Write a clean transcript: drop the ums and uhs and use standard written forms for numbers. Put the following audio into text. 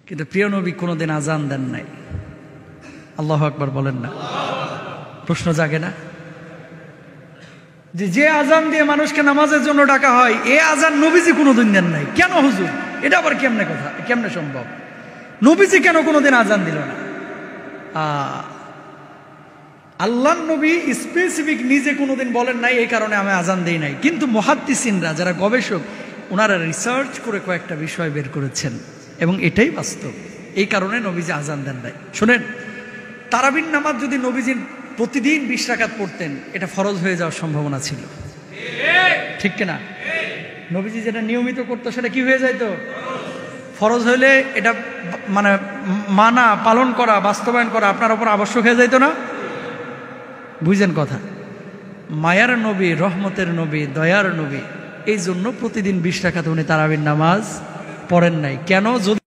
কিন্তু প্রিয় নবী কোনোদিন আজান দেন নাই। আল্লাহু আকবার বলেন না? প্রশ্ন জাগে না যে আজান দিয়ে মানুষকে নামাজের জন্য ডাকা হয়, এ আজান নবীজি কোনোদিন দেন নাই, কেন হুজুর? এটা আবার কেমনে কথা, কেমনে সম্ভব? নবীজি কেন কোনোদিন আজান দিল না? আল্লাহর নবী স্পেসিফিক নিজে কোনোদিন বলেন নাই এই কারণে আমি আজান দেই নাই, কিন্তু মুহাদ্দিসিনরা যারা গবেষক ওনারা রিসার্চ করে কয়েকটা বিষয় বের করেছেন এবং এটাই বাস্তব। এই কারণে নবীজি আজান দেন নাই। শুনেন, তারাবির নামাজ যদি নবীজি প্রতিদিন 20 রাকাত পড়তেন, এটা ফরজ হয়ে যাওয়ার সম্ভাবনা ছিল, ঠিক কিনা? নবীজি যেটা নিয়মিত করতো সেটা কি হয়ে যাইতো? ফরজ হইলে এটা মানে মানা, পালন করা, বাস্তবায়ন করা আপনার উপর আবশ্যক হয়ে যাইতো না? বুঝেন কথা? মায়ার নবী, রহমতের নবী, দয়ার নবী, এই জন্য প্রতিদিন 20 রাকাত উনি তারাবির নামাজ পড়েন নাই। কেন? যদি